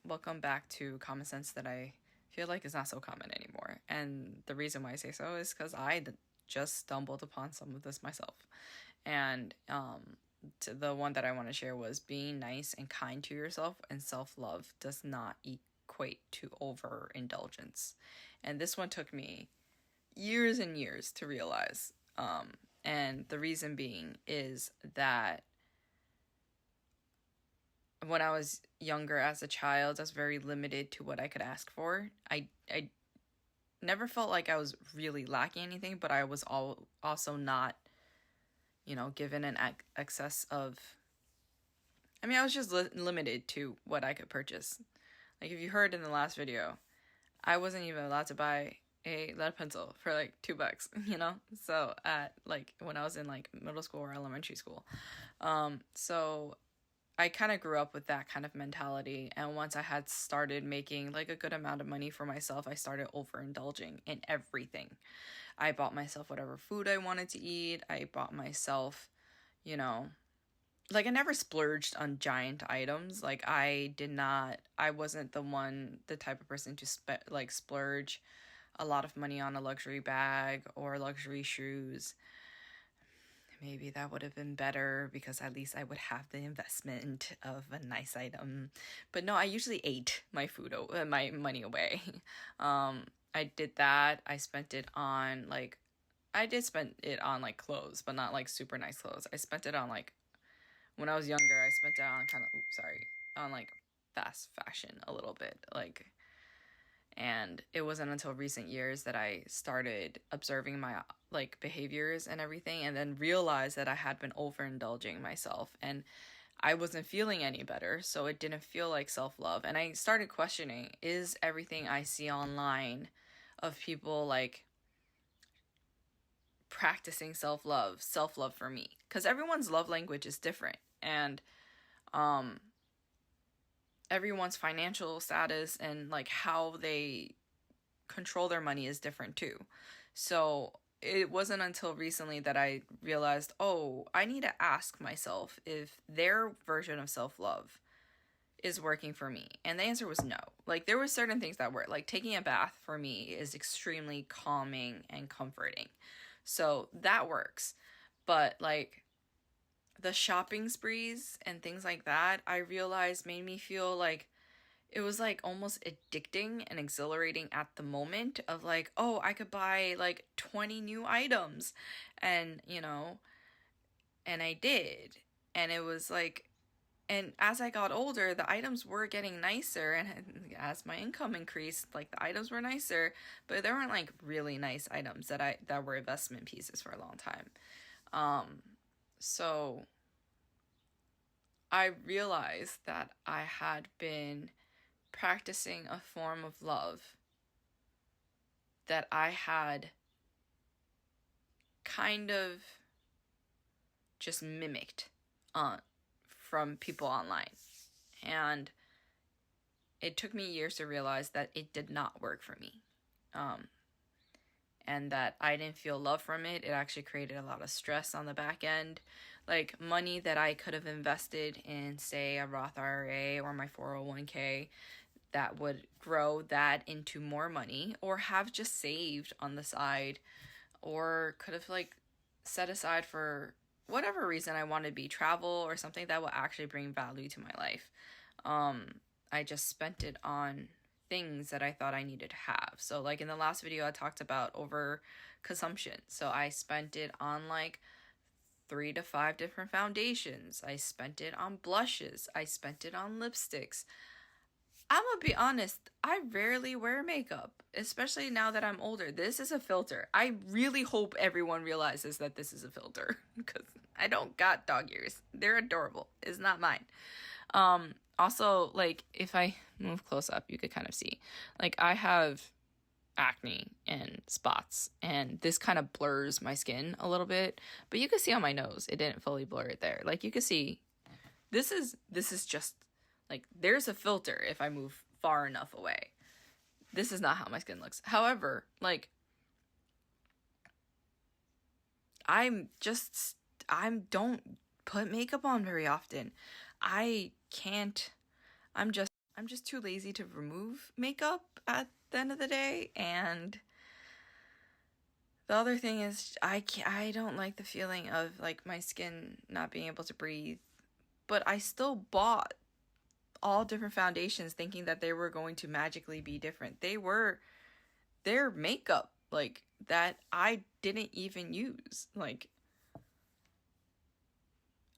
welcome back to Common Sense that I feel like is not so common anymore. And the reason why I say so is because just stumbled upon some of this myself. And the one that I want to share was being nice and kind to yourself, and self-love does not equate to overindulgence. And this one took me years and years to realize. And the reason being is that when I was younger as a child, I was very limited to what I could ask for. I never felt like I was really lacking anything, but I was also not, given an excess of... I was just limited to what I could purchase. Like, if you heard in the last video, I wasn't even allowed to buy a lead pencil for like $2, So at when I was in middle school or elementary school. So I kind of grew up with that kind of mentality, and once I had started making a good amount of money for myself, I started overindulging in everything. I bought myself whatever food I wanted to eat. I bought myself, I never splurged on giant items. I wasn't the type of person to splurge a lot of money on a luxury bag or luxury shoes. Maybe that would have been better because at least I would have the investment of a nice item. But no, I usually ate my my money away. I did that. I spent it on I did spend it on clothes, but not super nice clothes. I spent it on when I was younger, I spent it on on fast fashion a little bit. And it wasn't until recent years that I started observing my behaviors and everything, and then realized that I had been overindulging myself, and I wasn't feeling any better, so it didn't feel like self-love. And I started questioning, is everything I see online of people practicing self-love for me? Because everyone's love language is different, and everyone's financial status and how they control their money is different too. So it wasn't until recently that I realized, I need to ask myself if their version of self-love is working for me. And the answer was no. There were certain things that were, taking a bath for me is extremely calming and comforting. So that works. But the shopping sprees and things like that, I realized made me feel it was almost addicting and exhilarating at the moment of I could buy 20 new items, and and I did. And it was and as I got older, the items were getting nicer, and as my income increased, the items were nicer, but they weren't really nice items that were investment pieces for a long time. So I realized that I had been practicing a form of love that I had kind of just mimicked from people online. And it took me years to realize that it did not work for me. And that I didn't feel love from it. It actually created a lot of stress on the back end. Money that I could have invested in, say, a Roth IRA or my 401k, that would grow that into more money, or have just saved on the side, or could have set aside for whatever reason I wanted to be, travel or something that will actually bring value to my life. I just spent it on things that I thought I needed to have. So in the last video, I talked about over consumption. So I spent it on 3 to 5 different foundations. I spent it on blushes. I spent it on lipsticks. I'm gonna be honest, I rarely wear makeup, especially now that I'm older. This is a filter. I really hope everyone realizes that this is a filter, because I don't got dog ears. They're adorable. It's not mine. Also, if I move close up, you could kind of see, I have acne and spots, and this kind of blurs my skin a little bit, but you can see on my nose, it didn't fully blur it there. You can see, this is just, there's a filter if I move far enough away. This is not how my skin looks. However, I don't put makeup on very often. I'm just I'm just too lazy to remove makeup at the end of the day. And the other thing is I don't like the feeling of like my skin not being able to breathe. But I still bought all different foundations thinking that they were going to magically be different. Their makeup, like, that I didn't even use. Like,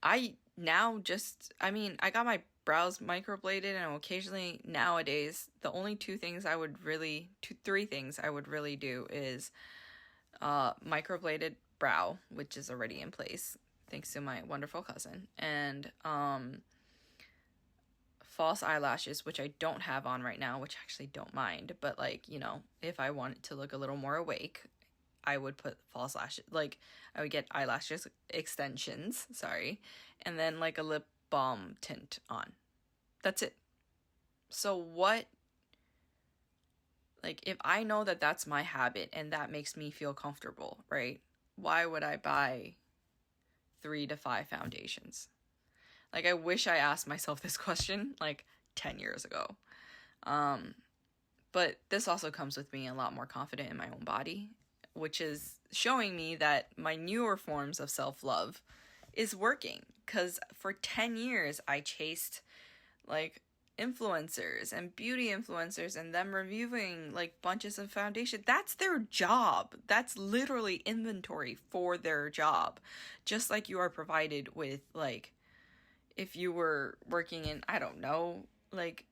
I got my brows microbladed, and occasionally nowadays, the only three things I would really do is microbladed brow, which is already in place, thanks to my wonderful cousin, and false eyelashes, which I don't have on right now, which I actually don't mind, but like, if I wanted to look a little more awake, I would put false lashes, like I would get eyelashes extensions, sorry, and then like a lip balm tint on. That's it. So what, like, if I know that that's my habit and that makes me feel comfortable, right? Why would I buy 3 to 5 foundations? Like, I wish I asked myself this question like 10 years ago. But this also comes with being a lot more confident in my own body, which is showing me that my newer forms of self-love is working. Because for 10 years, I chased like influencers and beauty influencers and them reviewing like bunches of foundation. That's their job. That's literally inventory for their job. Just like you are provided with, like, if you were working in, I don't know, like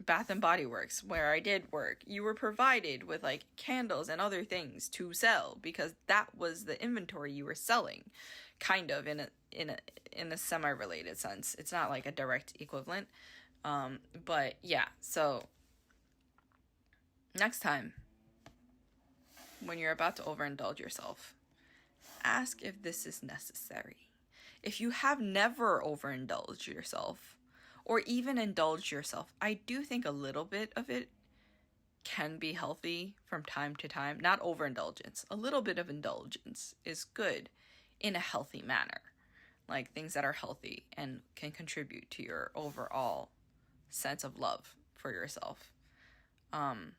Bath and Body Works, where I did work, you were provided with like candles and other things to sell because that was the inventory you were selling, kind of in a semi-related sense. It's not like a direct equivalent, but yeah. So next time when you're about to overindulge yourself, ask if this is necessary. If you have never overindulged yourself, or even indulge yourself, I do think a little bit of it can be healthy from time to time. Not overindulgence. A little bit of indulgence is good in a healthy manner. Like things that are healthy and can contribute to your overall sense of love for yourself. I'm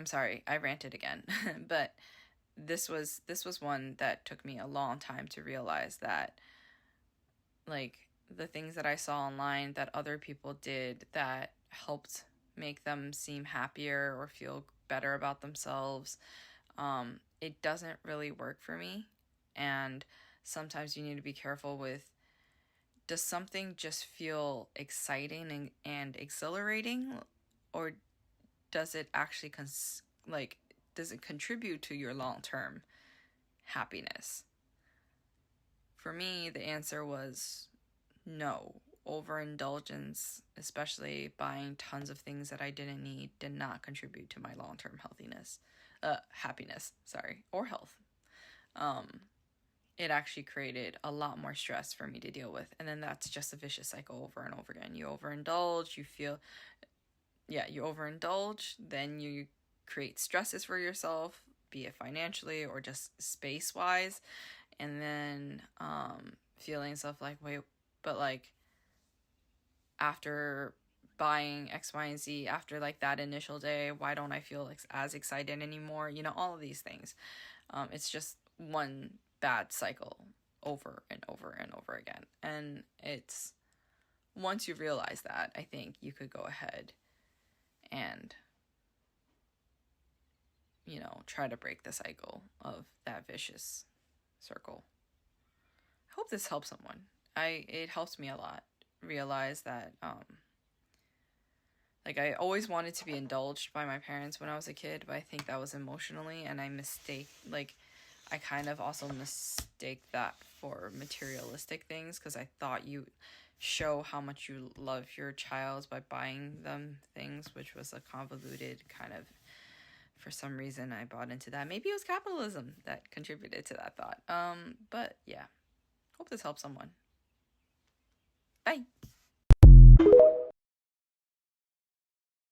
sorry, I ranted again, but this was one that took me a long time to realize that, like, the things that I saw online that other people did that helped make them seem happier or feel better about themselves, it doesn't really work for me. And sometimes you need to be careful with, does something just feel exciting and exhilarating, or does it actually does it contribute to your long-term happiness? For me, the answer was no. Overindulgence, especially buying tons of things that I didn't need, did not contribute to my long-term happiness, or health. It actually created a lot more stress for me to deal with. And then that's just a vicious cycle over and over again. You overindulge, you overindulge, then you create stresses for yourself, be it financially or just space-wise. And then feelings of like, wait, but like after buying X, Y, and Z, after like that initial day, why don't I feel like as excited anymore? All of these things. It's just one bad cycle over and over and over again. And it's, once you realize that, I think you could go ahead and, try to break the cycle of that vicious circle. I hope this helps someone. It helps me a lot realize that I alwaay wanted to be indulged by my parents when I was a kid, but I think that was emotionally, and I kind of also mistake that for materialistic things, because I thought you show how much you love your child by buying them things, which was a convoluted kind of, for some reason I bought into that. Maybe it was capitalism that contributed to that thought. But yeah, hope this helps someone. Bye.